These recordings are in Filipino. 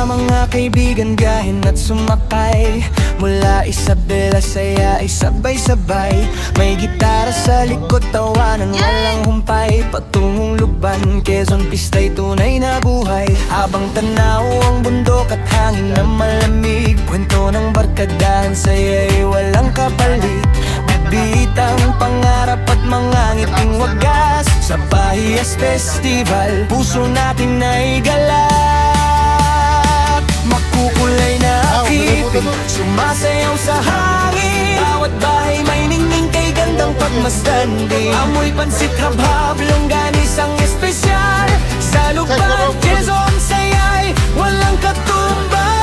Mga kaibigan, gahin at sumakay mula Isabela, saya ay sabay-sabay. May gitara sa likod, tawanan walang humpay. Patungong Luban, Quezon, pista'y tunay na buhay. Habang tanaw ang bundok at hangin na malamig, kwento ng barkadahan, saya'y walang kapalit. Bibitang pangarap at mga ngiting wagas. Sa Pahiyas Festival, puso natin ay galak. Makukulay na akipin, sumasayaw sa hangin. Bawat bahay may ningning kay gandang pagmasdan. Amoy pansit, habhab, longganisang espesyal. Sa Luban, Quezon, saya'y walang katumbas.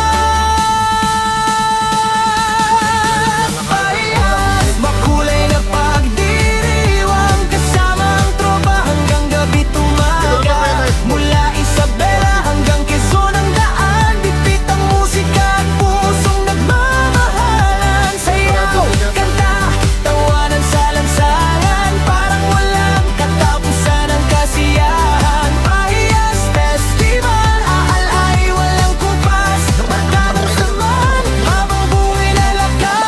Pahiyas, makulay na pagdiriwang, kasama ang tropa hanggang gabi tumaga. Mula Isabela hanggang Quezon ang daan, bibit ang musika at pusong nagmamahalan. Sayaw, kanta, tawanan sa lansangan, parang walang katapusan ang kasiyahan. Pahiyas Festival, aalay walang kumpas, barkadang saman habang buhay na lakas.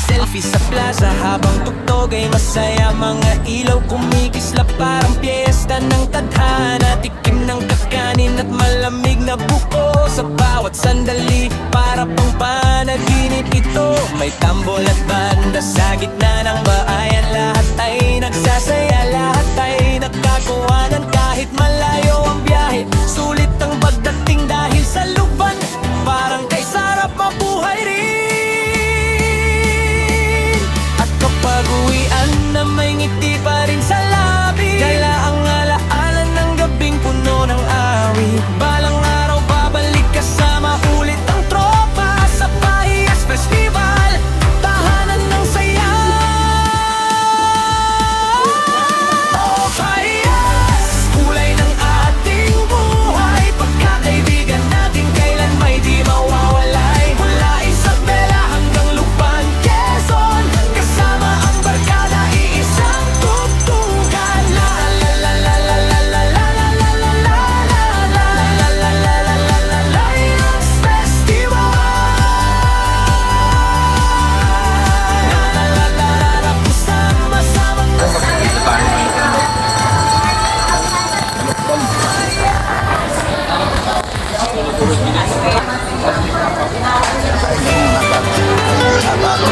Selfie sa plaza habang tugtog ay masaya. Mga ilaw kumikislap, parang piyesta ng tadhana. Tikim ng kakanin at malamig na buko sa bawat sandali, para pang panaginip ito. May tambol at banda sa gitna ng bahayan. Lahat ay nagsasaya, lahat ay nagkakuhanan. Kahit malayo ang biyahe, sulit ang pagdating dahil sa Luban parang kay sarap mabuhay rin. At kapag uwian na may ngiti pa rin sa labi, dala ang alaala ng gabing puno ng awit. Balang araw babalik kasama ulit ang tropa sa Pahiyas Festival, tahanan ng saya. Oh Pahiyas, kulay ng ating buhay, pagkakaibigan natin kailan may di mawawalay. Mula Isabela hanggang Luban, Quezon, kasama ang barkada, iisang tugtugan. La la la la la la la la la la la la la la la la la la la Pahiyas Festival. La la la la la, sama-sama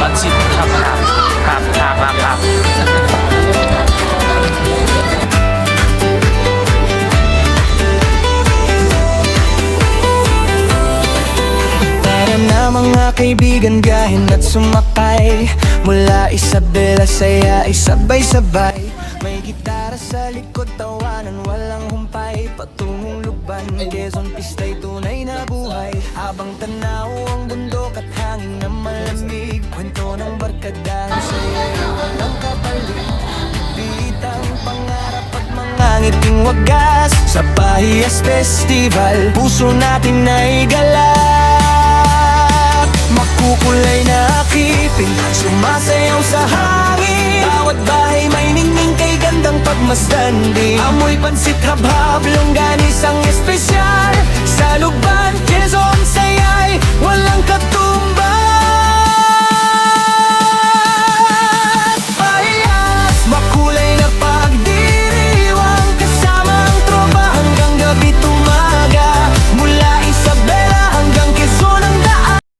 pansit, hap. Tara na mga kaibigan, gahin at sumakay mula Isabela, saya ay sabay-sabay. May gitara sa likod, tawanan walang humpay. Patungong Luban, Quezon, pista'y tunay na buhay. Habang tanaw ang bundok at hangin na malamig, kwento ng barkadahan, saya'y walang kapalit. Bibitang pangarap at mga ngiting wagas. Sa Pahiyas Festival, puso natin ay galak. Makukulay na akipin, sumasayaw sa hangin. Bawat bahay may ningning kay gandang pagmasdan. Amoy pansit, habhab, longganisang espesyal.